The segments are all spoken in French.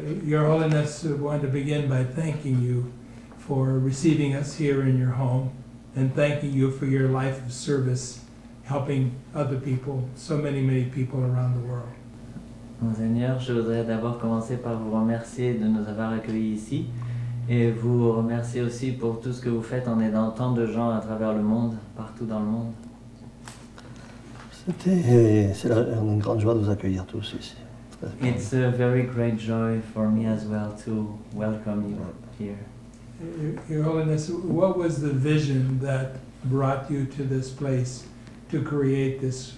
Your Holiness, we want to begin by thanking you for receiving us here in your home and thanking you for your life of service, helping other people, so many people around the world. Monseigneur, je voudrais d'abord commencer par vous remercier de nous avoir accueillis ici et vous remercier aussi pour tout ce que vous faites en aidant tant de gens à travers le monde, partout dans le monde. C'est une grande joie de vous accueillir tous ici. It's a very great joy for me as well to welcome you here. Your Holiness, what was the vision that brought you to this place to create this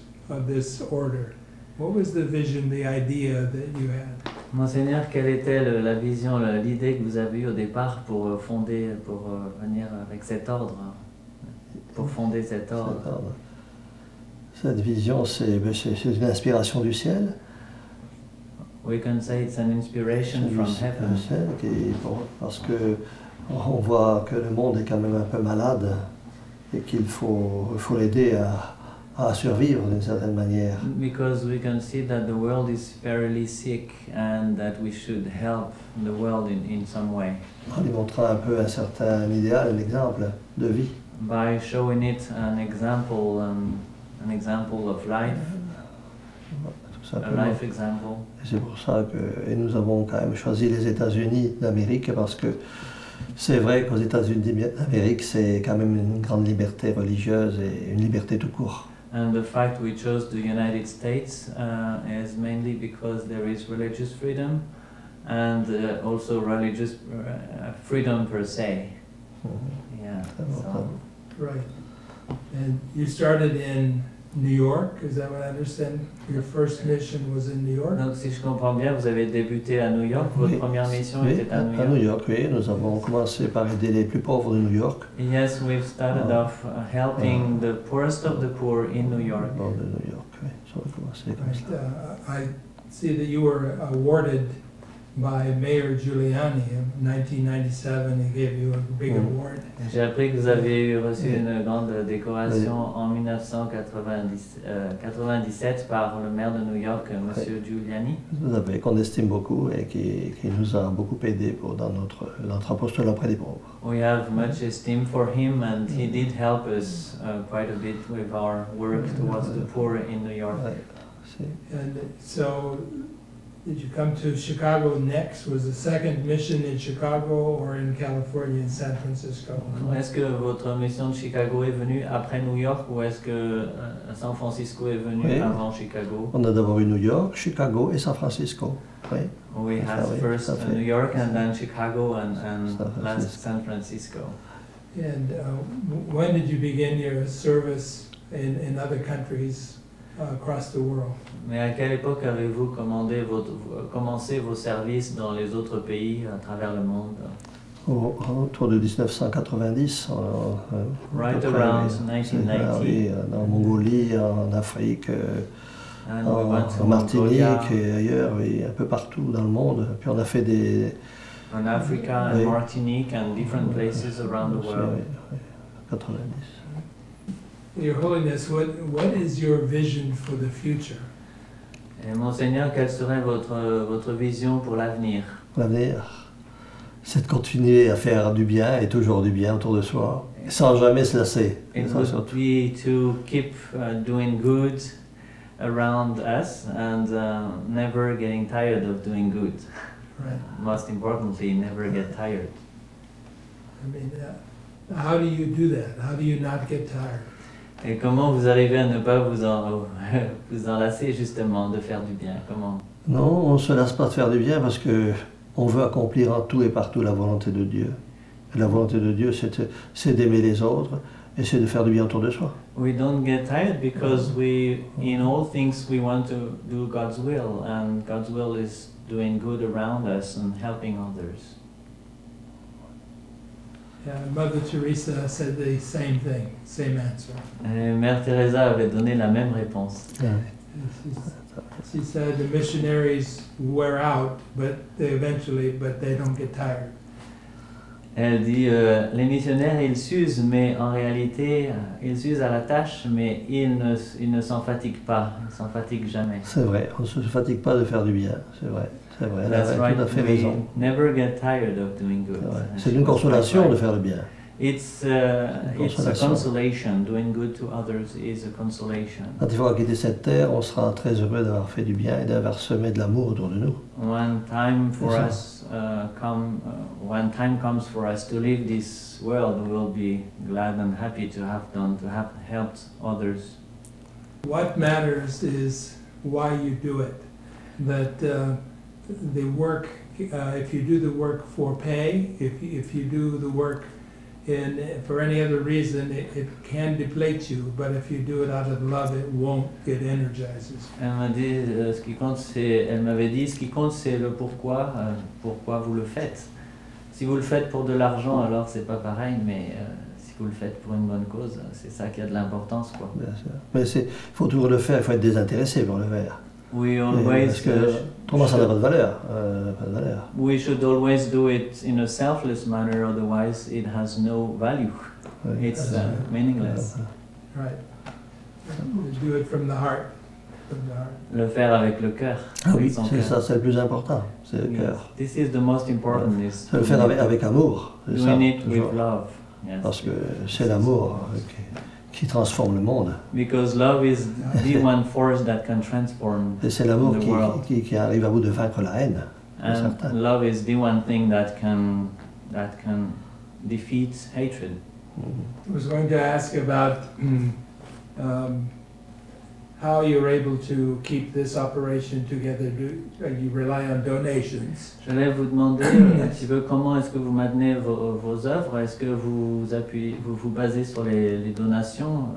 order? What was the vision, the idea that you had? Monseigneur, quelle était la vision, l'idée que vous avez eue au départ pour venir avec cet ordre, pour fonder cet ordre? Cette vision, c'est une inspiration du ciel. We can say it's an inspiration from heaven. Parce que on voit que le monde est quand même un peu malade et qu'il faut l'aider à survivre d'une certaine manière. Because we can see that the world is fairly sick and that we should help the world in some way. En lui montrant un peu un certain idéal, un exemple de vie. By showing it an example of life. A life example. C'est pour ça que nous avons quand même choisi les États-Unis d'Amérique parce que c'est vrai qu'aux États-Unis d'Amérique c'est quand même une grande liberté religieuse et une liberté tout court. And the fact we chose the United States is mainly because there is religious freedom and also religious freedom per se. Yeah. So. Right. And you started in New York, is that what I understand? Your first mission was in New York? Donc si je comprends bien, vous avez débuté à New York, votre première mission était à New York. À New York, oui, nous avons commencé par aider les plus pauvres de New York. Yes, we've started off helping the poorest of the poor in New York. De New York, oui, ça a commencé comme ça. I see that you were awarded by Mayor Giuliani in 1997. He gave you a big award. J'ai appris que vous avez reçu une grande décoration en 1997 par le maire de New York, Monsieur Giuliani. Qu'on estime beaucoup et qui nous a beaucoup aidé dans notre apostolat auprès des pauvres. We have much esteem for him and he did help us quite a bit with our work towards the poor in New York. And so, did you come to Chicago next? Was the second mission in Chicago or in California, in San Francisco? Est-ce que votre mission de Chicago est venue après New York ou est-ce que San Francisco est venu avant Chicago? On a d'abord eu New York, Chicago et San Francisco. Oui. We had first New York and then Chicago and last San Francisco. And when did you begin your service in other countries across the world? Mais à quelle époque avez-vous commencé vos services dans les autres pays à travers le monde? Autour de 1990. Right around 1990. Oui, en Mongolie, en Afrique, en Martinique et ailleurs, oui, un peu partout dans le monde. Puis on a fait des... En Africa and Martinique and different places around the world. Oui, 90. Your Holiness, what is your vision for the future? Et Monseigneur, quelle serait votre vision pour l'avenir? L'avenir, c'est de continuer à faire du bien et toujours du bien autour de soi, sans jamais se lasser. It would be to keep doing good around us and never getting tired of doing good. Right. Most importantly, never get tired. I mean, how do you do that? How do you not get tired? Et comment vous arrivez à ne pas vous en lasser justement de faire du bien? Comment? Non, on ne se lasse pas de faire du bien parce que on veut accomplir en tout et partout la volonté de Dieu. Et la volonté de Dieu, c'est d'aimer les autres et c'est de faire du bien autour de soi. We don't get tired because in all things we want to do God's will, and God's will is doing good around us and helping others. Mother Teresa said the same thing, same answer. Mère Teresa avait donné la même réponse. She said the missionaries wear out, but they don't get tired. Elle dit les missionnaires ils s'usent, mais en réalité ils s'usent à la tâche, mais ils ne s'en fatiguent pas, ils ne s'en fatiguent jamais. C'est vrai, on ne se fatigue pas de faire du bien, c'est vrai, elle That's a right. tout à fait We raison. never get tired of doing good. C'est une consolation de faire le bien. It's a consolation. Doing good to others is a consolation. Quand il faudra quitter cette terre, on sera très heureux d'avoir fait du bien et d'avoir semé de l'amour autour de nous. When time comes for us to leave this world, we will be glad and happy to have helped others. What matters is why you do it. That the work, if you do the work for pay, if you do the work for any other reason, it can deplete you, but if you do it out of love, it won't. It energizes. Elle m'a dit, elle m'avait dit, ce qui compte, c'est le pourquoi vous le faites. Si vous le faites pour de l'argent, alors c'est pas pareil, mais si vous le faites pour une bonne cause, c'est ça qui a de l'importance, quoi. Bien sûr. Mais il faut toujours le faire, il faut être désintéressé pour le faire. We always, parce que autrement ça n'a pas de valeur. We should always do it in a selfless manner, otherwise it has no value. Oui. It's meaningless. Right. Do it from the heart. Le faire avec le cœur. Ah oui, c'est ça, c'est le plus important, c'est le cœur. This is the most important. C'est le faire avec amour. Doing it with love. Yes. Parce que c'est l'amour qui transforme le monde. Because love is the one force that can transform Et c'est l'amour the world. qui arrive à bout de vaincre la haine. And love is the one thing that can defeat hatred. I was going to ask about how you're able to keep this operation together. You rely on donations. Je voulais vous demander un petit peu comment est-ce que vous maintenez vos œuvres. Est-ce que vous vous basez sur les donations,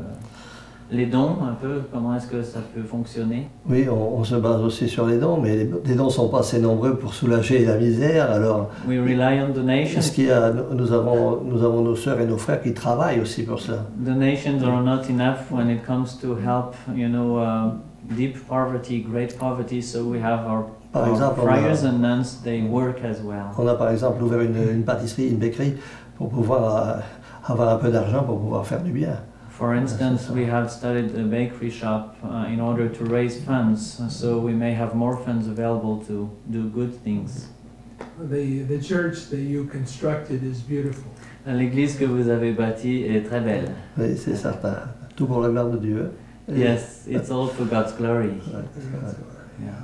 les dons un peu? Comment est-ce que ça peut fonctionner? Oui, on se base aussi sur les dons, mais les dons ne sont pas assez nombreux pour soulager la misère. Alors, We rely on donations. Nous avons nos sœurs et nos frères qui travaillent aussi pour cela. Donations are not enough when it comes to help, deep poverty, great poverty. So we have our friars and nuns. They work as well. On a par exemple ouvert une pâtisserie, une béquerie pour pouvoir avoir un peu d'argent pour pouvoir faire du bien. For instance, we have started a bakery shop in order to raise funds, so we may have more funds available to do good things. The church that you constructed is beautiful. L'église que vous avez bâtie est très belle. Oui, c'est certain. Tout pour la gloire de Dieu. Yes, it's all for God's glory. Yeah.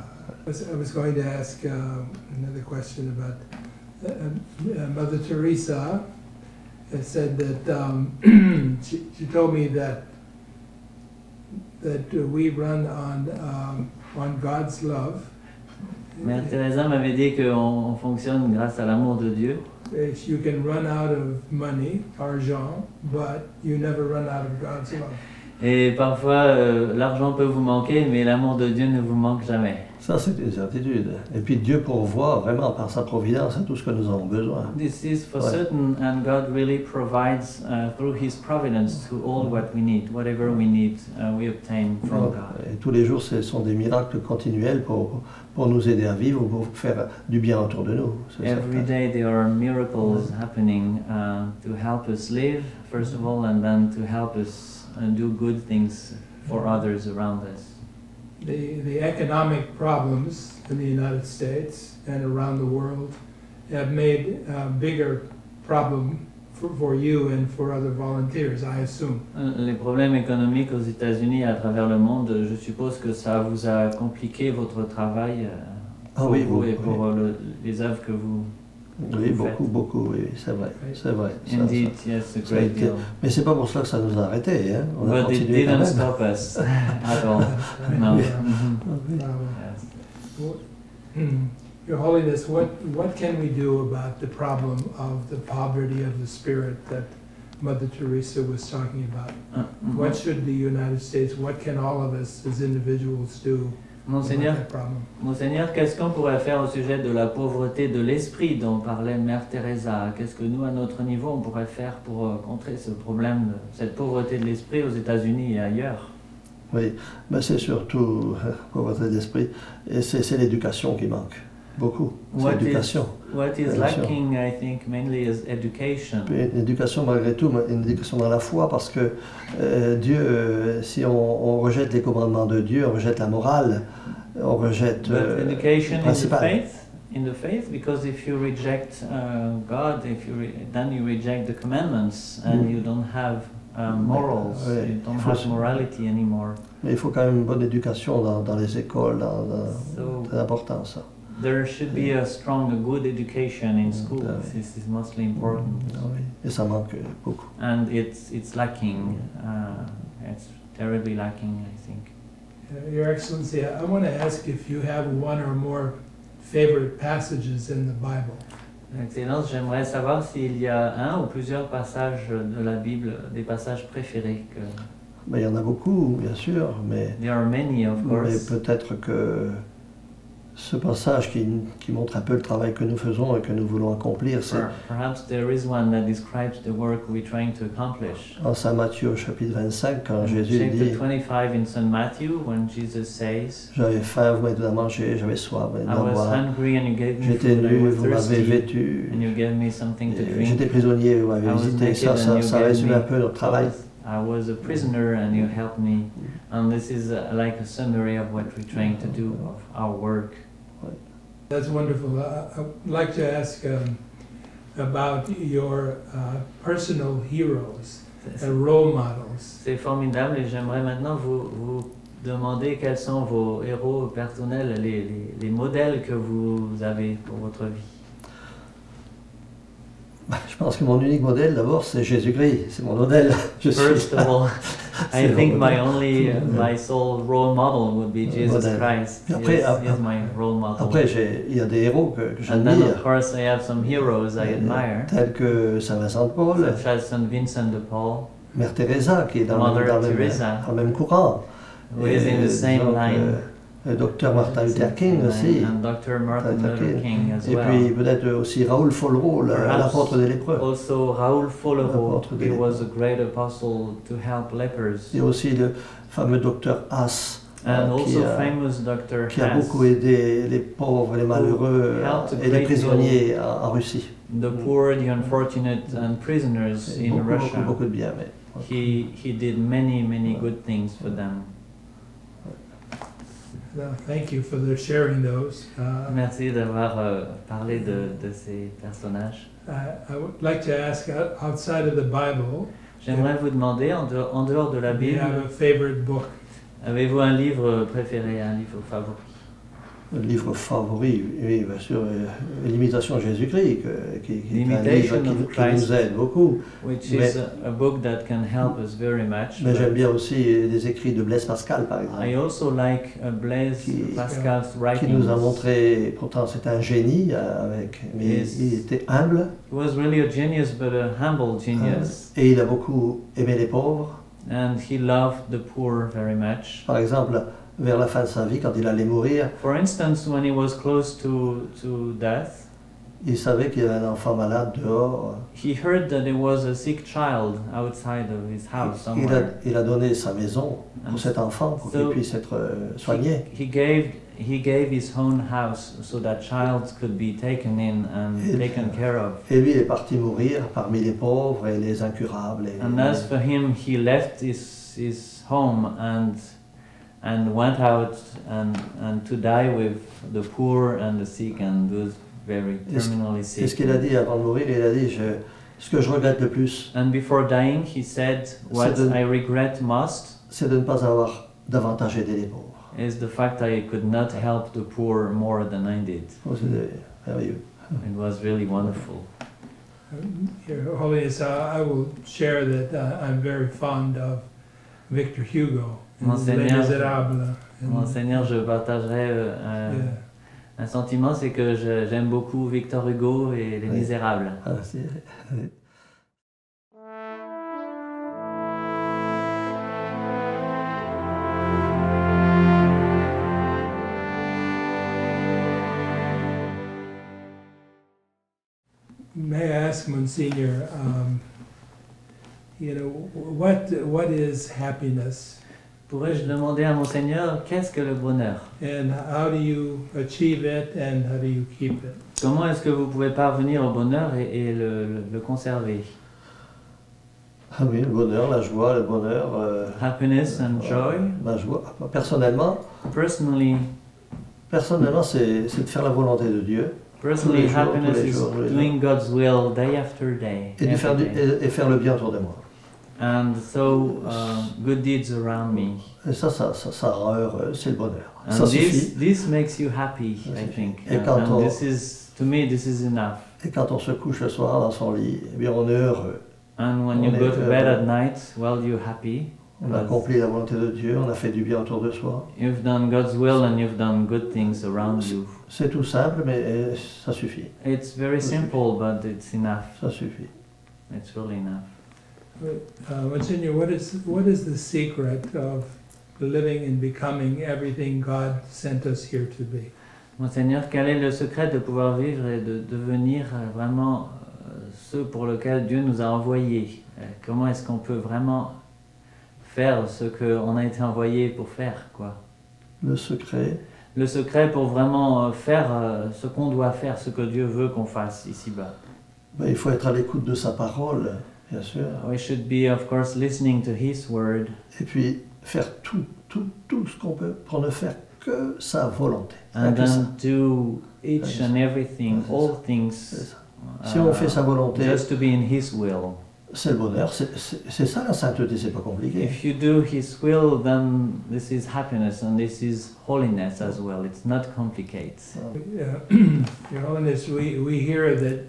I was going to ask another question about Mother Teresa. It said that she told me that we run on God's love. Mère Teresa m'avait dit qu'on fonctionne grâce à l'amour de Dieu. You can run out of money, argent, but you never run out of God's love. Et parfois, l'argent peut vous manquer, mais l'amour de Dieu ne vous manque jamais. Ça, c'est une certitude. Et puis Dieu pourvoit vraiment par sa providence à tout ce que nous avons besoin. This is for certain, and God really provides through His providence to all what we need. Whatever we need, we obtain from God. Et tous les jours, ce sont des miracles continuels pour nous aider à vivre, pour faire du bien autour de nous. Every day there are miracles happening to help us live, first of all, and then to help us do good things for others around us. The economic problems in the United States and around the world have made a bigger problem for you and for other volunteers, I assume. Les problèmes économiques aux États-Unis et à travers le monde, je suppose que ça vous a compliqué votre travail pour vous et pour les œuvres que vous Oui, beaucoup, oui, c'est vrai. Indeed, yes, a great deal. Mais c'est pas pour cela que ça nous a arrêtés, hein. On a But it continué quand didn't même. stop us at all. No. Your Holiness, what can we do about the problem of the poverty of the spirit that Mother Teresa was talking about? What should the United States, what can all of us as individuals do? Monseigneur, qu'est-ce qu'on pourrait faire au sujet de la pauvreté de l'esprit dont parlait Mère Teresa? Qu'est-ce que nous, à notre niveau, on pourrait faire pour contrer ce problème, cette pauvreté de l'esprit aux États-Unis et ailleurs? Oui, mais c'est surtout pauvreté d'esprit, et c'est l'éducation qui manque. beaucoup. C'est What l'éducation. what is Éducation. lacking, I think, mainly is education. Puis une éducation malgré tout, une éducation dans la foi, parce que Dieu, si on rejette les commandements de Dieu, on rejette la morale, on rejette But le education principal. in the faith, because if you reject God, then you reject the commandments, and you don't have morals, Ouais, you don't il faut have se- morality anymore. Mais il faut quand même une bonne éducation dans les écoles, So c'est important ça. there should be a good education in schools. Ouais. This is mostly important, Ah oui. Et ça manque beaucoup. and it's lacking. It's terribly lacking, I think. Your Excellency, I want to ask if you have one or more favorite passages in the Bible. Excellence, j'aimerais savoir s'il y a un ou plusieurs passages de la Bible, des passages préférés. Ben, il y en a beaucoup, bien sûr, mais There are many, of mais course. peut-être que ce passage qui montre un peu le travail que nous faisons et que nous voulons accomplir, c'est Perhaps there is one that describes the work we're trying to accomplish. en Saint Matthieu au chapitre 25, quand In Jésus chapter dit 25 in St. Matthew, when Jesus says, « J'avais faim, vous m'avez donné à manger, j'avais soif, vous m'avez I donné à was boire, hungry and you gave me j'étais food, I nu, was vous m'avez thirsty vêtu, and you gave me something to drink. j'étais prisonnier, vous m'avez I was visité. » naked Ça and you ça gave résume me un peu notre travail. clothes. I was a prisoner and you helped me. And this is like a summary of what we're trying to do, of our work. That's wonderful. I'd like to ask about your personal heroes and role models. C'est formidable et j'aimerais maintenant vous demander quels sont vos héros personnels, les modèles que vous avez pour votre vie. Je pense que mon unique modèle, d'abord, c'est Jésus-Christ. C'est mon modèle. Je First suis... of all, I C'est think mon my modèle. my sole role model would be Jesus Modèle. Christ. Et après, He is my role model. Après, il y a des héros que And then j'admire, of course I have some heroes I admire, tels que Saint Vincent de Paul, such as Saint Vincent de Paul, Mère Teresa, qui est dans Mother le Teresa, dans le même courant. who is in the same donc, line. le docteur Martin Luther King aussi. And Dr. Martin Luther King as Et well. puis peut-être aussi Raoul Follereau, l'apôtre des lépreux. Also Raoul Follereau, L'apôtre des he lépreux. was a great apostle to help lepers. Et aussi le fameux docteur Haas, And qui, also famous Dr. qui a Haas, beaucoup aidé les pauvres, les malheureux helped a et les great prisonniers en Russie. the poor, the unfortunate and prisoners in Russia. Beaucoup de bien. Mais, He did many good things for them. Thank you for sharing those. Merci d'avoir parlé de ces personnages. I would like to ask, outside of the Bible, J'aimerais vous demander, en dehors de la do you have a Bible, favorite book? avez-vous un livre préféré, un livre favori? le livre favori, oui, bien sûr, l'imitation de Jésus-Christ, qui est un L'Imitation livre of qui Christ. nous aide beaucoup. Which Mais- is a book that can help us very much. Mais but j'aime bien aussi les écrits de Blaise Pascal, par exemple, I also like Blaise Qui- Pascal's qui writings. nous a montré, pourtant c'est un génie, mais Yes. il était humble He was really a genius, but a humble genius. et il a beaucoup aimé les pauvres. And he loved the poor very much. Par exemple, vers la fin de sa vie, quand il allait mourir, For instance, when he was close to death, il savait qu'il y avait un enfant malade dehors. he heard that there was a sick child outside of his house Il somewhere. a donné sa maison And pour cet enfant, pour qu'il so puisse être soigné. He gave his own house so that child could be taken in and Et- taken care of. Et lui, il est parti mourir parmi les pauvres et les incurables. And as for him, he left his home and went out and to die with the poor and the sick and those very terminally Et sick. ce qu'il a dit avant de mourir, il a dit, ce que je regrette le plus, And before dying, he said, "What C'est de- I regret most c'est de ne pas avoir davantage aidé les pauvres. is the fact I could not help the poor more than I did." Oh, c'est merveilleux. It was really wonderful. Your Holiness, I will share that I'm very fond of Victor Hugo and Les Monseigneur. Miserables. And, Monseigneur, je partagerai yeah. un sentiment, c'est que j'aime beaucoup Victor Hugo et Les Oui. Misérables. Ah, May I ask, Monsignor, what is happiness? Pourrais-je demander à Monseigneur, qu'est-ce que le bonheur? And how do you achieve it and how do you keep it? Comment est-ce que vous pouvez parvenir au bonheur et le conserver? Ah oui, le bonheur, la joie, le bonheur. Happiness and joy. La joie. Personnellement, Personally, c'est de faire la volonté de Dieu. personally, Tous les jours, happiness tous les is jours, tous les doing God's will day after day. Et, de faire every day. et faire le bien autour de moi. And so, good deeds around me. Et ça rend heureux, c'est le bonheur. And Ça suffit. this makes you happy, Ça I suffit. think. Et quand And on- this is, to me, this is enough. Et quand on se couche le soir dans son lit, eh bien on est heureux. And when On you est go to bed heureux. at night, well, you're happy. On a accompli la volonté de Dieu, on a fait du bien autour de soi. You've done God's will and you've done good things around you. C'est tout simple, mais ça suffit. It's very simple, but it's enough. Ça suffit. It's really enough. Monsignor, what is the secret of living and becoming everything God sent us here to be? Monseigneur, quel est le secret de pouvoir vivre et de devenir vraiment ce pour lequel Dieu nous a envoyés? Comment est-ce qu'on peut vraiment faire ce qu'on a été envoyé pour faire, quoi? Le secret, Le secret pour vraiment faire ce qu'on doit faire, ce que Dieu veut qu'on fasse ici-bas. ben, il faut être à l'écoute de sa parole, bien sûr. We should be, of course, listening to His word Et puis faire tout ce qu'on peut pour ne faire que sa volonté. and Que ça. then do each and everything, C'est all C'est things, ça. Si on fait sa volonté, just to be in His will. c'est le bonheur. C'est ça la sainteté, c'est pas compliqué. If you do His will, then this is happiness and this is holiness as well. It's not complicated. Your Holiness, we hear that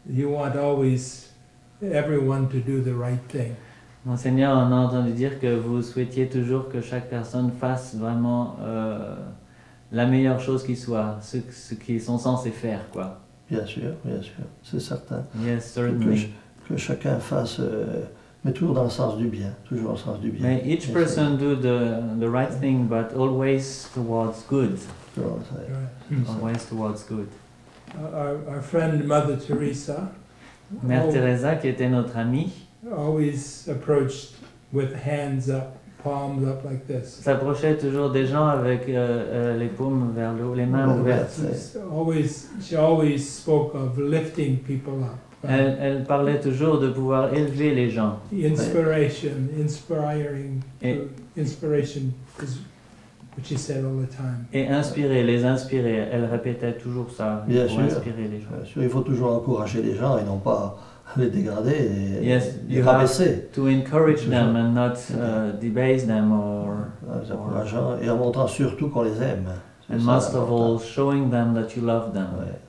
you want always everyone to do the right thing. Monseigneur, on a entendu dire que vous souhaitiez toujours que chaque personne fasse vraiment la meilleure chose qui soit, ce qu'ils sont censés faire, quoi. Bien sûr, c'est certain. Yes, certainly. Que chacun fasse, mais toujours dans le sens du bien, toujours dans le sens du bien. May each person do the right thing, but always towards good. Toujours, ça- Right. Always towards good. Our friend Mother Teresa Mère Teresa, qui était notre amie, always approached with hands up, palms up like this. s'approchait toujours des gens avec les paumes vers le haut, les mains Ouais, ouvertes. She always spoke of lifting people up. Elle parlait toujours de pouvoir élever les gens. Inspiration Et- is what she said all the time. Et inspirer, les inspirer. Elle répétait toujours ça, Bien pour sûr. inspirer les gens. Bien sûr, il faut toujours encourager les gens et non pas les dégrader et Yes, les you have rabaisser. to encourage them and not debase them En les encourageant et en montrant surtout qu'on les aime. C'est and ça, most of l'important. all showing them that you love them. Ouais.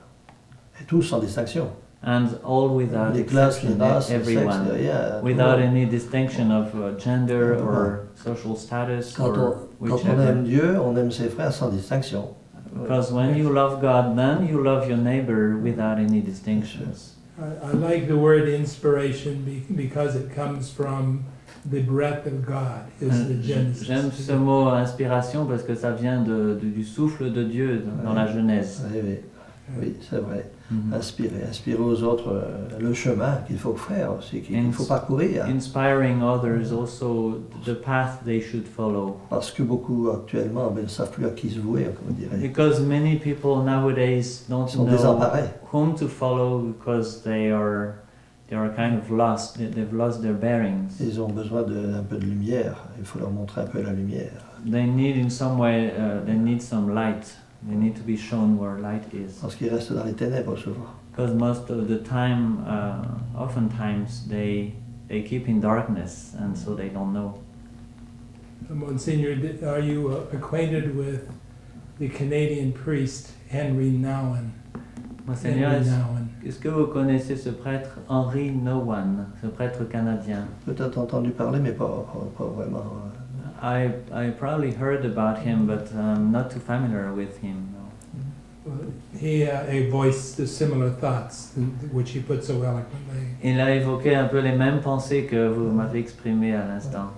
Et tous sans distinction. And all without Les classes, les exception, races, les sexes, everyone. rien. Without any distinction of gender or social status Quand or on aime whichever. Dieu, on aime ses frères sans distinction. Because when you love God, then you love your neighbor without any distinctions. I like the word inspiration because it comes from the breath of God, is the Genesis. J'aime ce mot inspiration parce que ça vient du souffle de Dieu dans la Genèse. Oui, c'est vrai. Mhm. Inspirer aux autres le chemin qu'il faut faire aussi, qu'il faut parcourir. Inspiring others also the path they should follow. Parce que beaucoup actuellement ne savent plus à qui se vouer, comme on dirait. Because many people nowadays don't Ils sont know désemparés. whom to follow because they are kind of lost. They've lost their bearings. Ils ont besoin d'un peu de lumière. Il faut leur montrer un peu la lumière. They need in some way they need some light. They need to be shown where light is. Parce qu'ils restent dans les ténèbres souvent. Because most of the time, oftentimes they keep in darkness, and so they don't know. Monsignor, are you acquainted with the Canadian priest Henry Nouwen? Monseigneur, Henry Nouwen. est-ce que vous connaissez ce prêtre Henry Nouwen, ce prêtre canadien? Peut-être entendu parler, mais pas vraiment. I probably heard about him, but I'm not too familiar with him. No. Well, he voiced the similar thoughts, which he put so eloquently. Il a évoqué un peu les mêmes pensées que vous m'avez exprimées à l'instant.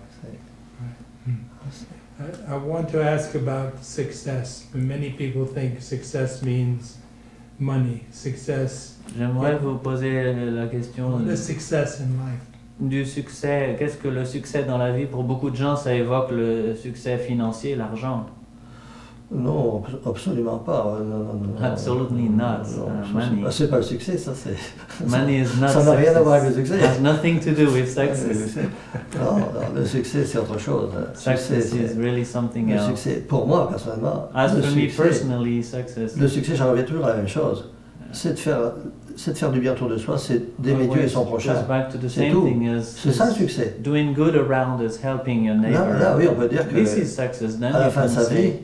I want to ask about success. Many people think success means money, success, J'aimerais vous poser la question the success in life. du succès, qu'est-ce que le succès dans la vie? Pour beaucoup de gens, ça évoque le succès financier, l'argent. Non, absolument pas. Non, non, non, Absolutely not. Money. C'est pas le succès, ça c'est. Money is not Ça n'a rien à voir avec le success. succès. Has nothing to do with Le success. succès. Non, non, le succès c'est autre chose. Success is really something le else. succès, pour moi personnellement, As le for me succès, personally, success. le succès, j'en reviens toujours à la même chose. C'est de faire du bien autour de soi, c'est d'aimer Dieu et son prochain. Goes back to the C'est same tout. thing as C'est ça le succès. doing good around us, helping your neighbor. Là, oui, on peut dire que This is success. Then à la you fin de can sa vie, say,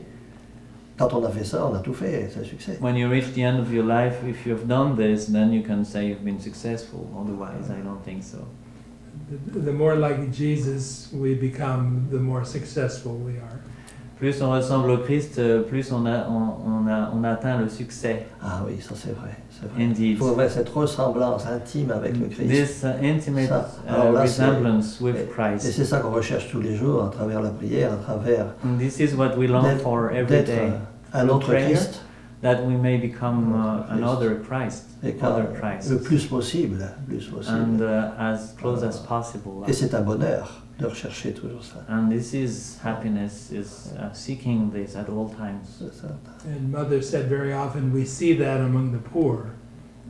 quand on a fait ça, on a tout fait, c'est le succès. when you reach the end of your life, if you've done this, then you can say you've been successful. Otherwise, I don't think so. The more like Jesus we become, the more successful we are. Plus on ressemble au Christ, plus on atteint le succès. Ah oui, ça c'est vrai. C'est vrai. Indeed. Il faut avoir cette ressemblance intime avec le Christ. This intimate Ça, alors là, resemblance with Et Christ. c'est ça qu'on recherche tous les jours, à travers la prière, à travers And this is what we long d'être for every d'être day. un autre Prayer, Christ, that we may become Christ. another Christ, et other quand, Christ, le plus possible, and as close as possible. Et c'est un bonheur de rechercher toujours ça. And this is happiness, is seeking this at all times. C'est ça. And Mother said very often we see that among the poor.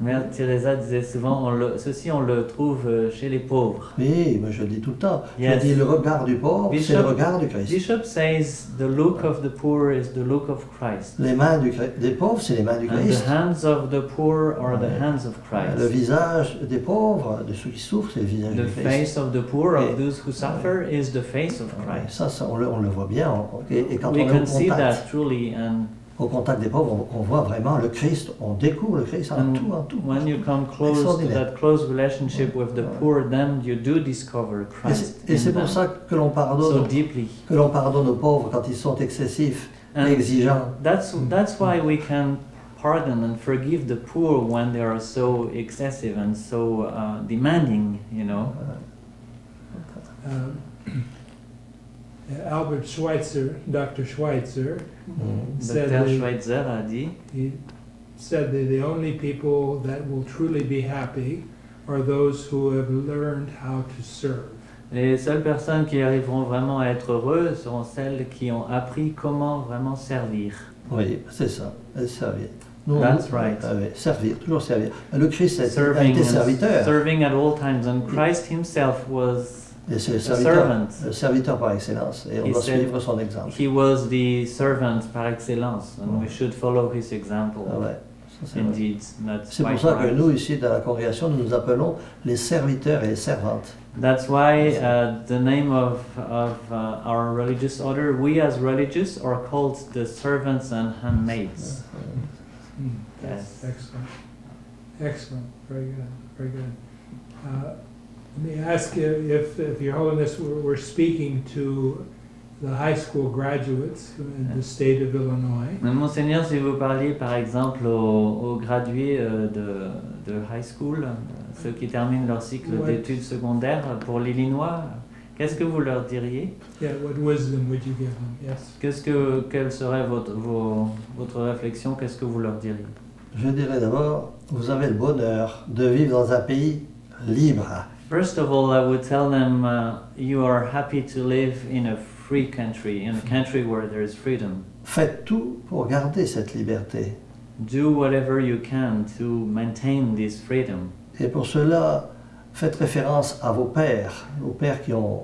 Mère Teresa disait souvent, ceci on le trouve chez les pauvres. Oui, mais je le dis tout le temps. Yes. Je dis le regard du pauvre, c'est le regard du Christ. Bishop says the look of the poor is the look of Christ. Les mains des pauvres, c'est les mains du And the Christ. hands of the poor are the hands of Le Christ. visage des pauvres, de ceux qui souffrent, c'est le visage The du Christ. face of the poor, Et- of those who suffer, is the face of Christ. Ça, on le voit bien. Et quand We on est can au see contact, that truly, and au contact des pauvres, on voit vraiment le Christ, on découvre le Christ en tout, en tout. when you come close to Extraordinaire. that close relationship with the poor, then you do discover Et Christ c'est in pour them ça que l'on so pardonne, deeply. aux pauvres quand ils sont excessifs, And exigeants. that's why we can pardon and forgive the poor when they are so excessive and so demanding, you know. Albert Schweitzer, Dr. Schweitzer, said Dr. that Schweitzer a dit, he said that the only people that will truly be happy are those who have learned how to serve. les seules personnes qui arriveront vraiment à être heureuses seront celles qui ont appris comment vraiment servir. Oui, c'est ça, servir. That's right. Servir, toujours servir. Le Christ a Serving, été serviteur. serving at all times, and Christ himself was Et c'est servant. le serviteur par excellence. Et on He doit said- suivre son exemple. He was the servant par excellence, and we should follow his example. Ah ouais, ça, c'est vrai. Indeed, that's C'est quite pour ça que right. nous, ici, dans la congrégation, nous nous appelons les serviteurs et les servantes. That's why the name of our religious order, we as religious are called the servants and handmaids. Yes. Excellent. Excellent. Very good. Very good. Let me ask you if Your Holiness were speaking to the high school graduates in the state of Illinois, Monseigneur, si vous parliez par exemple aux gradués de high school, ceux qui terminent leur cycle Ouais. d'études secondaires pour l'Illinois, qu'est-ce que vous leur diriez? yeah, what wisdom would you give them? Yes. Quelle serait votre réflexion? Qu'est-ce que vous leur diriez? Je dirais d'abord, vous avez le bonheur de vivre dans un pays libre. First of all, I would tell them you are happy to live in a free country, in a country where there is freedom. Faites tout pour garder cette liberté. Do whatever you can to maintain this freedom. Et pour cela, faites référence à vos pères qui ont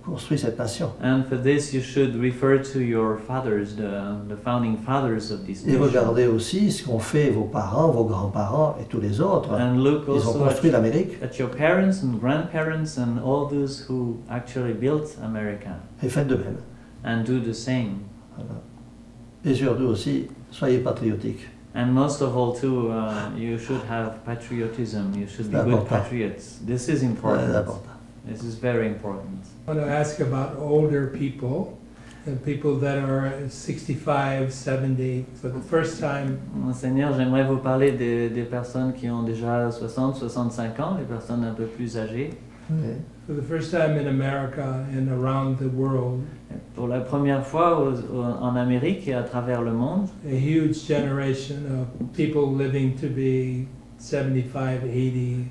construit cette nation. And for this, you should refer to your fathers, the founding fathers of this Et nation. regardez aussi ce qu'ont fait vos parents, vos grands-parents et tous les autres. And look Ils ont also construit l'Amérique. at your parents and grandparents and all those who actually built America. Et faites de même. And do the same. Voilà. Et surtout aussi, soyez patriotiques. And most of all, too, you should have patriotism. You should be C'est good important. patriots. This is Très important. important. This is very important. I want to ask about older people, people that are 65, 70, for the first time. Monseigneur, j'aimerais vous parler des personnes qui ont déjà 60, 65 ans, les personnes un peu plus âgées. Oui. For the first time in America and around the world, Pour la première fois en Amérique et à travers le monde, a huge generation of people living to be 75, 80.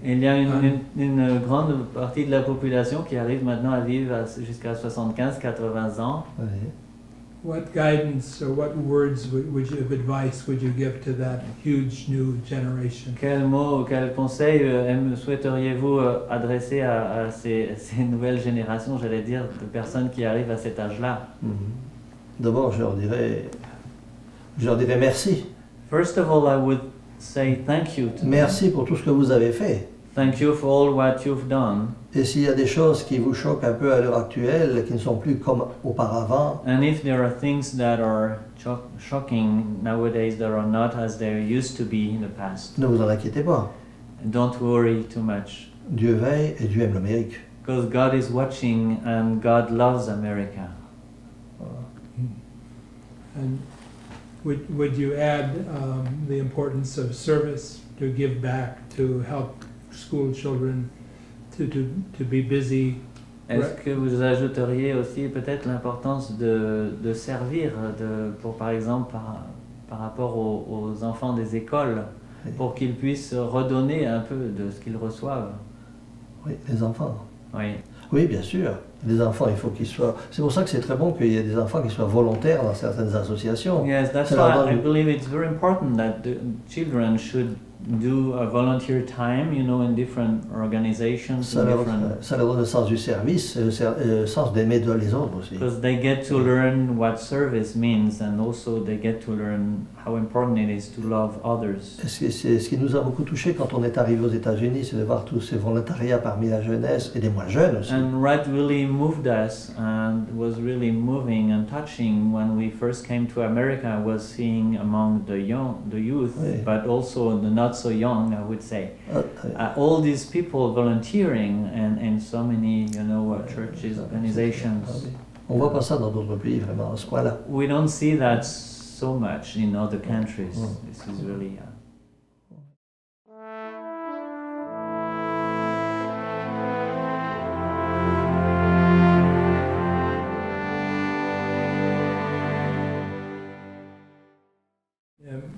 Il y a une grande partie de la population qui arrive maintenant à vivre jusqu'à 75-80 ans. Oui. What guidance or what words would you, of advice would you give to that huge new generation? Quels mots, quels conseils souhaiteriez-vous adresser à ces nouvelles générations, j'allais dire, de personnes qui arrivent à cet âge-là? D'abord, je leur dirais merci. First of all, I would say thank you to them. Merci pour tout ce que vous avez fait. Thank you for all what you've done. Et s'il y a des choses qui vous choquent un peu à l'heure actuelle, qui ne sont plus comme auparavant, And if there are things that are shocking nowadays that are not as they used to be in the past, ne vous en inquiétez pas. don't worry too much. Dieu veille et Dieu aime l'Amérique. Because God is watching and God loves America. And would you add the importance of service, to give back, to help school children, to be busy? Est-ce que vous ajouteriez aussi peut-être l'importance de servir, par exemple par rapport aux enfants des écoles, pour qu'ils puissent redonner un peu de ce qu'ils reçoivent? Oui, les enfants. Oui. Oui, bien sûr. Les enfants, il faut qu'ils soient... C'est pour ça que c'est très bon qu'il y ait des enfants qui soient volontaires dans certaines associations. Yes, that's why I believe it's very important that the children should do a volunteer time, you know, in different organizations. Ça leur donne le sens du service et le sens d'aimer les autres aussi. Because they get to learn what service means, and also they get to learn how important it is to love others. C'est ce qui nous a beaucoup touché quand on est arrivé aux États-Unis, c'est de voir tous ces volontariats parmi la jeunesse et des moins jeunes aussi. And what really moved us and was really moving and touching when we first came to America was seeing among the youth, Oui. but also the not so young, I would say, all these people volunteering in so many, you know, churches, organizations. On voit pas ça dans d'autres pays vraiment à ce point-là. We don't see that so much in other countries. This is really.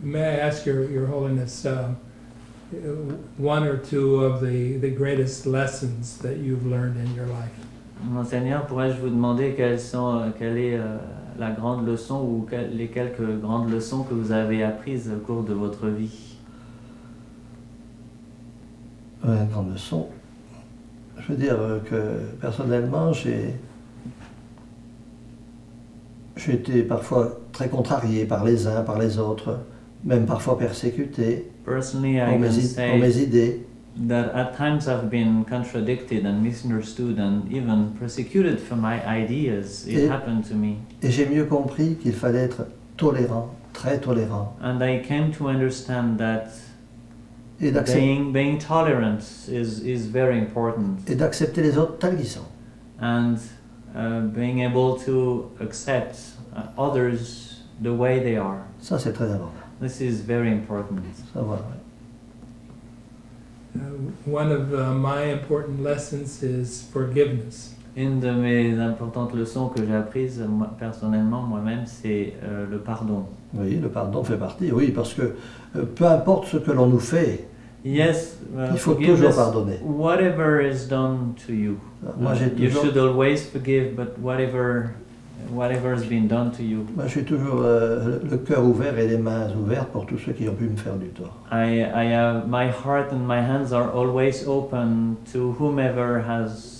May I ask Your Holiness one or two of the greatest lessons that you've learned in your life? Monseigneur, pourrais-je vous demander quelle est la grande leçon ou les quelques grandes leçons que vous avez apprises au cours de votre vie? Une grande leçon. Je veux dire que personnellement, j'ai été parfois très contrarié par les uns, par les autres, même parfois persécuté Personally, pour mes idées. That at times I've been contradicted and misunderstood and even persecuted for my ideas. It happened to me. Et j'ai mieux compris qu'il fallait être tolérant, très tolérant. And I came to understand that Et being tolerant is very important. Et d'accepter les autres tels qu'ils sont. And being able to accept others the way they are. Ça, c'est très important. This is very important. Ça, voilà. One of my important lessons is forgiveness. Une de mes importantes leçons que j'ai apprises personnellement moi-même, c'est le pardon. Oui, le pardon fait partie, oui, parce que peu importe ce que l'on nous fait, Yes, il faut toujours pardonner. Whatever is done to you, you should always forgive, but whatever has been done to you. Moi, je suis toujours le cœur ouvert et les mains ouvertes pour tous ceux qui ont pu me faire du tort. I have my heart and my hands are always open to whomever has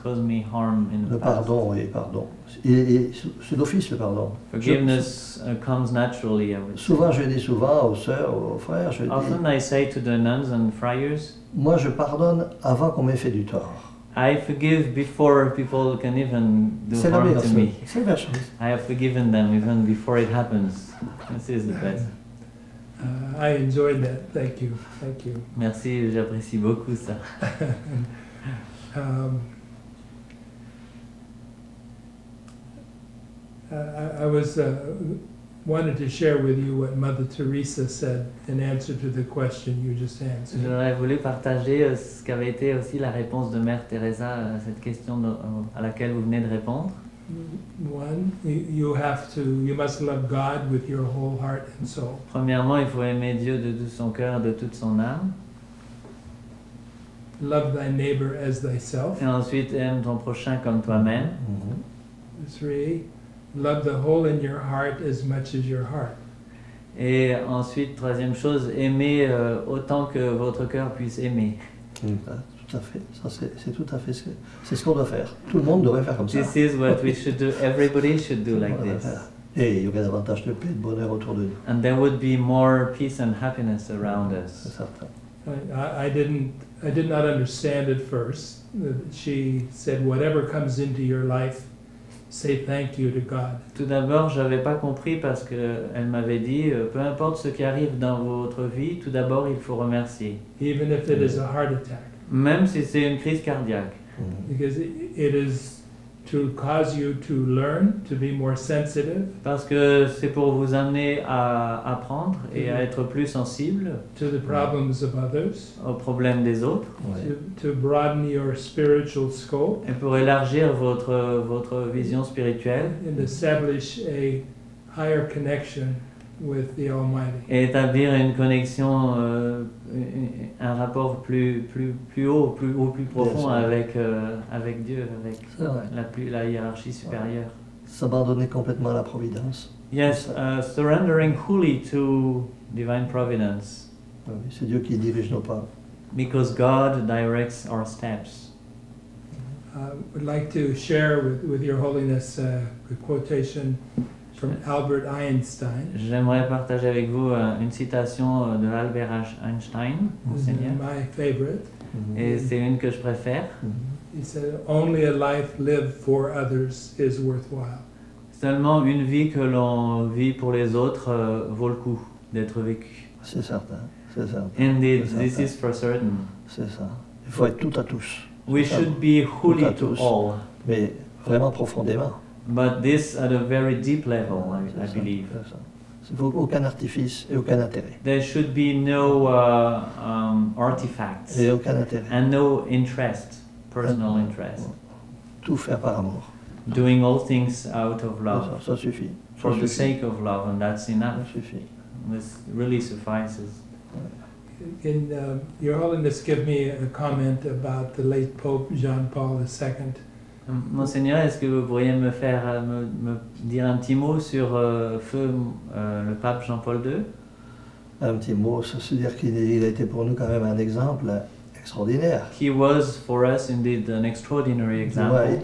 caused me harm in the le past. Pardon, oui, pardon. C'est d'office le pardon. Forgiveness comes naturally, I would say. Souvent, je dis aux sœurs, aux frères, je dis, Often I say to the nuns and friars, moi, je pardonne avant qu'on m'ait fait du tort. I forgive before people can even do C'est la harm meilleure to chose. me. C'est la meilleure chose. I have forgiven them even before it happens. This is the best. I enjoyed that. Thank you. Thank you. Merci, j'apprécie beaucoup ça. I wanted to share with you what Mother Teresa said in answer to the question you just answered. J'aurais voulu partager ce qu'avait été aussi la réponse de Mère Teresa à cette question à laquelle vous venez de répondre. One, you must love God with your whole heart and soul. Premièrement, il faut aimer Dieu de tout son cœur, de toute son âme. Love thy neighbor as thyself. Et ensuite, aime ton prochain comme toi-même. 3, love the hole in your heart as much as your heart. Et ensuite, troisième chose, aimer autant que votre cœur puisse aimer. Tout à fait. Ça, c'est tout à fait c'est ce qu'on doit faire. Tout le monde devrait faire comme ça. This is what we should do. Everybody should do like this. Et il y aurait davantage de paix et de bonheur autour de nous. And there would be more peace and happiness around C'est us. certain. I did not understand at first. She said, whatever comes into your life, say thank you to God. Tout d'abord, je n'avais pas compris parce qu'elle m'avait dit, peu importe ce qui arrive dans votre vie, tout d'abord, il faut remercier. Even if it is a heart attack. Même si c'est une crise cardiaque. Because it is to cause you to learn, to be more sensitive. Parce que c'est pour vous amener à apprendre et à être plus sensible To the problems of others. aux problèmes des autres. To broaden your spiritual scope. Et pour élargir votre vision spirituelle. And establish a higher connection with the Almighty. Et établir une connexion, un rapport plus haut, plus profond avec Dieu, avec la hiérarchie supérieure. S'abandonner complètement à la providence. Yes, surrendering wholly to divine providence. Oui, c'est Dieu qui dirige nos pas. Because God directs our steps. Would like to share with Your Holiness a quotation from Albert Einstein. J'aimerais partager avec vous une citation de Albert Einstein, Monseigneur. My favorite. Et c'est une que je préfère. He said, "Only a life lived for others is worthwhile." Seulement une vie que l'on vit pour les autres vaut le coup d'être vécue. C'est certain, c'est certain. Indeed, C'est this certain. is for certain. C'est ça. Il faut être tout à tous. We should be wholly to all, Mais vraiment profondément. but this at a very deep level, I believe. C'est ça. Il ne faut aucun artifice et aucun intérêt. There should be no artifacts Et aucun intérêt. and no interest, personal interest. Tout faire par amour. Doing all things out of love, Ça suffit. for Ça the suffit. sake of love, and that's Ça enough. suffit. This really suffices. Can Your Holiness give me a comment about the late Pope John Paul II? Monseigneur, est-ce que vous pourriez me faire me dire un petit mot sur feu le pape Jean-Paul II? Un petit mot, ça veut dire qu'il a été pour nous quand même un exemple extraordinaire. He was for us indeed an extraordinary example. Ouais,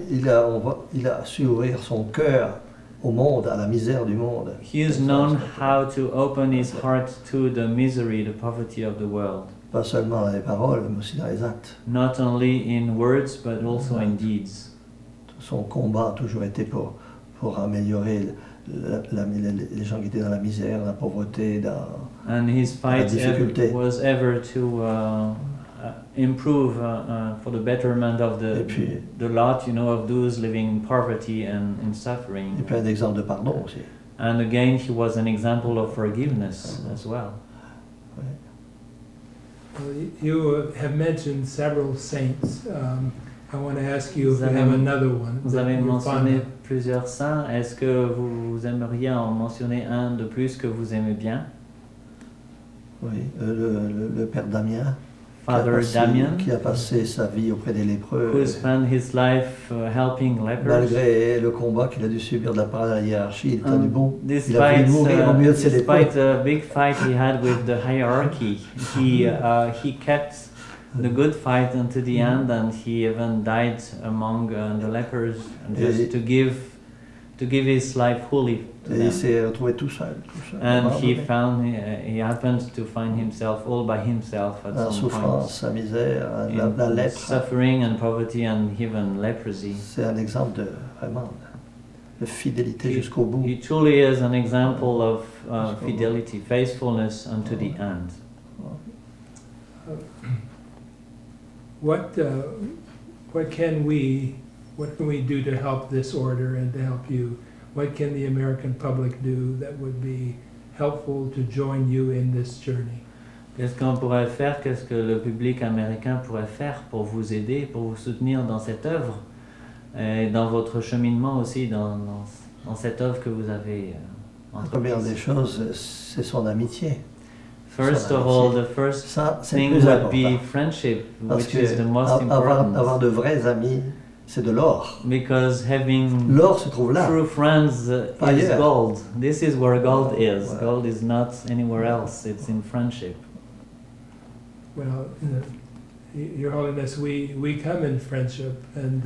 il a su ouvrir son cœur au monde, à la misère du monde. He has known how to open his heart to the misery, the poverty of the world. Pas seulement dans les paroles, mais aussi dans les actes. Not only in words, but also in deeds. Son combat a toujours été pour améliorer les gens qui étaient dans la misère, la pauvreté, And his fight difficulté. was ever to improve for the betterment of Et puis, the lot, of those living in poverty and in suffering. et puis un exemple de pardon aussi. And again, he was an example of forgiveness as well. Well, you have mentioned several saints. I want to ask you if you have another one. Vous that avez you're fond mentionné of. plusieurs saints. Est-ce que vous aimeriez en mentionner un de plus que vous aimez bien? Oui, le père Damien, Father Damien, qui a passé sa vie auprès des lépreux, who spent his life helping lepers. malgré le combat qu'il a dû subir de la part de la hiérarchie, il est tenu bon. Il a Despite, voulu mourir au milieu de ses lépreux. despite a big fight he had with the hierarchy, he kept the good fight until the end, and he even died among the lepers, and just to give his life fully to Et il them. s'est retrouvé tout seul. And he happened to find himself all by himself at La some souffrance, point. la misère, la In lèpre. suffering and poverty and even leprosy. C'est un exemple de vraiment de fidélité jusqu'au bout. He truly is an example of fidelity, faithfulness unto the end. What can we do to help this order and to help you? What can the American public do that would be helpful to join you in this journey? Qu'est-ce qu'on pourrait faire? Qu'est-ce que le public américain pourrait faire pour vous aider, pour vous soutenir dans cette œuvre? et dans votre cheminement aussi, dans cette œuvre que vous avez La première des entreprise. choses, c'est son amitié. First son of all, amitié. the first Ça, c'est le thing plus would be important. friendship, Parce which is the que most avoir important. de vrais amis, c'est de l'or. Because having L'or se trouve là. true friends Pas is ailleurs. gold. This is where gold is. Voilà. Gold is not anywhere else. It's in friendship. Well, Your Holiness, we come in friendship, and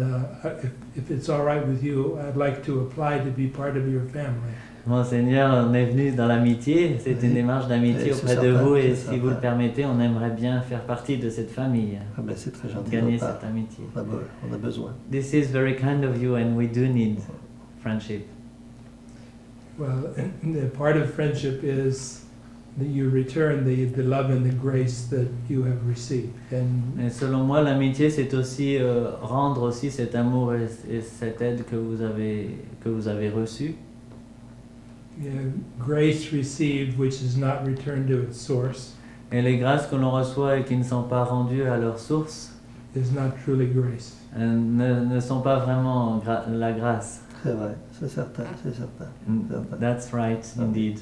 if it's all right with you, I'd like to apply to be part of your family. Monseigneur, on est venu dans l'amitié. C'est une Oui. démarche d'amitié Oui, c'est auprès de certain, vous, et c'est si vous le certain. permettez, on aimerait bien faire partie de cette famille, Ah ben, c'est très gentil. gagner de votre cette part. amitié. On a besoin. This is very kind of you, and we do need friendship. Well, the part of friendship is that you return the love and the grace that you have received. And Et selon moi, l'amitié, c'est aussi rendre aussi cet amour et cette aide que vous avez reçu. grace received which is not returned to its source Et les grâces que l'on reçoit et qui ne sont pas rendues à leur source is not truly grace. ne sont pas vraiment la grâce. C'est vrai, c'est certain, c'est certain. Certain. That's right, indeed.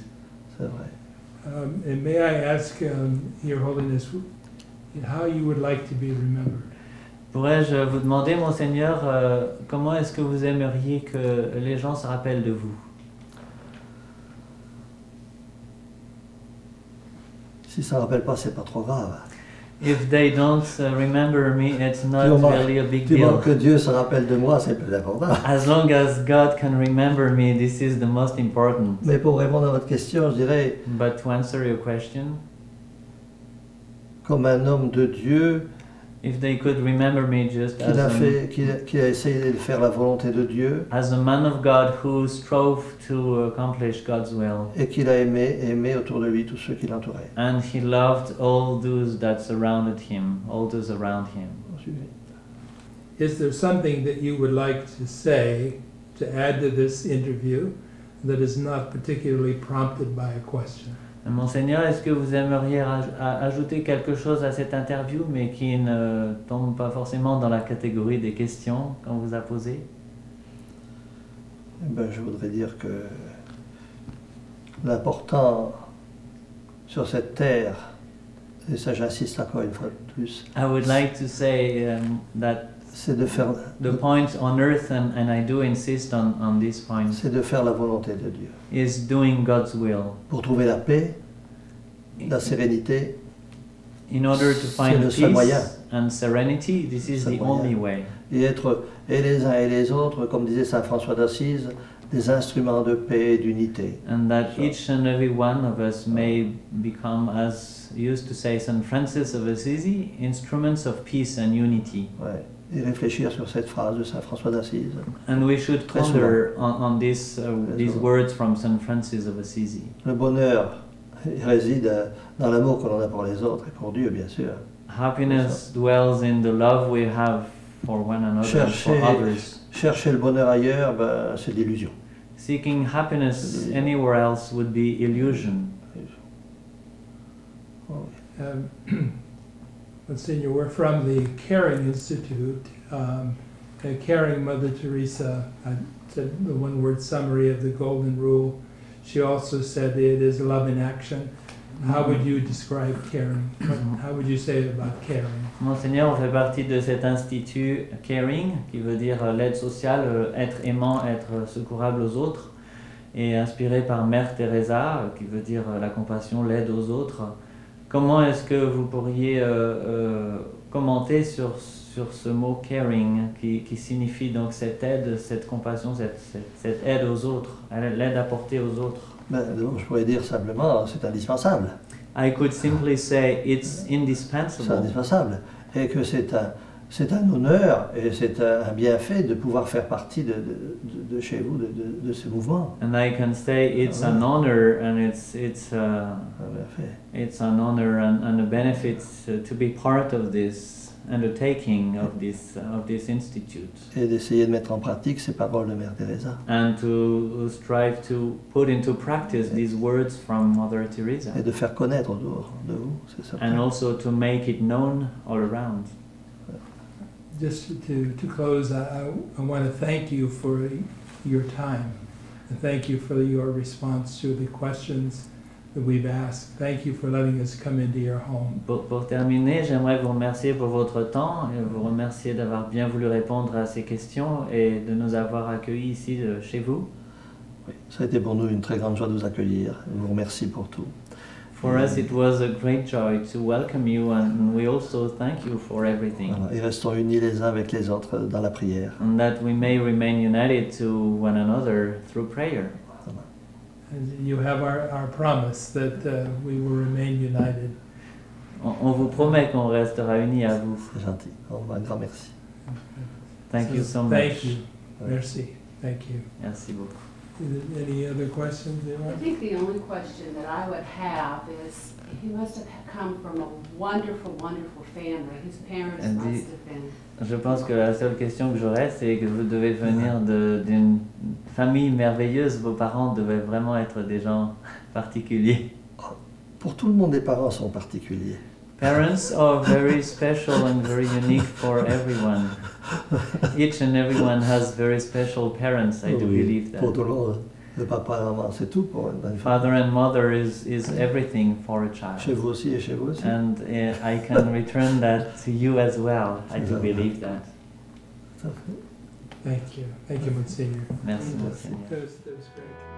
C'est vrai. And may I ask Your Holiness how you would like to be remembered? Pourrais-je vous demander, Monseigneur, comment est-ce que vous aimeriez que les gens se rappellent de vous? Si ça ne rappelle pas, c'est pas trop grave. If they don't remember me, it's not Du moment- really a big Du deal. moment que Dieu se rappelle de moi, c'est plus important. As long as God can remember me, this is the most important. Mais pour répondre à votre question, je dirais, But to answer your question, comme un homme de Dieu if they could remember me just qui a essayé de faire la volonté de Dieu as a man of God who strove to accomplish God's will, et qu'il a aimé autour de lui tous ceux qui l'entouraient. and he loved all those that surrounded him, all those around him. Is there something that you would like to say to add to this interview that is not particularly prompted by a question? Monseigneur, est-ce que vous aimeriez ajouter quelque chose à cette interview, mais qui ne tombe pas forcément dans la catégorie des questions qu'on vous a posées? Eh ben, je voudrais dire que l'important sur cette terre, et ça j'insiste encore une fois de plus, I would like to say that c'est de faire, the point on earth, and I do insist on this point, c'est de faire la volonté de Dieu. is doing God's will. Pour trouver la paix, la sérénité, In order to C'est find le seul moyen. peace and serenity, this is Seul the moyen. only way. et être, et les uns et les autres, comme disait saint François d'Assise, des instruments de paix et d'unité. And that So- each and every one of us may become, as used to say St. Francis of Assisi, instruments of peace and unity. Ouais. Et réfléchir sur cette phrase de saint François d'Assise. And we should Très ponder on these souvent. words from St. Francis of Assisi. Le bonheur il réside dans l'amour que l'on a pour les autres et pour Dieu, bien sûr. Happiness dwells in the love we have for one another and for Chercher, others. chercher le bonheur ailleurs, ben, c'est de l'illusion. Seeking happiness anywhere else would be illusion. Monsignor, we're from the Caring Institute. Caring Mother Teresa said the one-word summary of the Golden Rule. She also said it is love in action. How would you describe caring? How would you say it about caring? Monseigneur, on fait partie de cet institut Caring, qui veut dire l'aide sociale, être aimant, être secourable aux autres, et inspiré par Mère Teresa, qui veut dire la compassion, l'aide aux autres. Comment est-ce que vous pourriez commenter sur ce mot caring, qui signifie donc cette aide, cette compassion, cette aide aux autres, l'aide apportée aux autres? Ben, donc, je pourrais dire simplement, c'est indispensable. I could simply say it's C'est indispensable. indispensable. Et que c'est un honneur et c'est un bienfait de pouvoir faire partie de chez vous, de ce mouvement. And I can say it's an honor, and it's Un bienfait. it's an honor and a benefit to be part of this undertaking of this institute, Et d'essayer de mettre en pratique ces paroles de Mère Teresa. and to strive to put into practice these words from Mother Teresa, Et de faire connaître autour de vous, c'est certain. and also to make it known all around. just to close, I want to thank you for your time. And thank you for your response to the questions that we've asked. Thank you for letting us come into your home. Pour terminer, j'aimerais vous remercier pour votre temps et vous remercier d'avoir bien voulu répondre à ces questions et de nous avoir accueillis ici chez vous. Oui, ça a été pour nous une très grande joie de vous accueillir. Je vous remercie pour tout. For us, it was a great joy to welcome you, and we also thank you for everything. Voilà. Et restons unis les uns avec les autres dans la prière. And that we may remain united to one another through prayer. Voilà. And you have our promise that we will remain united. On vous promet qu'on restera unis à vous. C'est gentil. Un grand merci. Thank you so much. Thank you. Merci. Thank you. Merci beaucoup. Any other questions? I think the only question that I would have is, he must have come from a wonderful, wonderful family. His parents And must have been. Je pense que la seule question que j'aurais, c'est que vous devez venir d'une famille merveilleuse. Vos parents devaient vraiment être des gens particuliers. Pour tout le monde, les parents sont particuliers. Parents are very special and very unique for everyone. Each and everyone has very special parents, I do believe Pour that. tout le monde, le papa et la maman, c'est tout pour une famille. Father and mother is everything for a Chez child. vous aussi et chez vous aussi. And I can return that to you as well. I do believe that. Tout à fait. Thank you. Thank you, Monsignor. Merci, Merci. Monseigneur. That was great.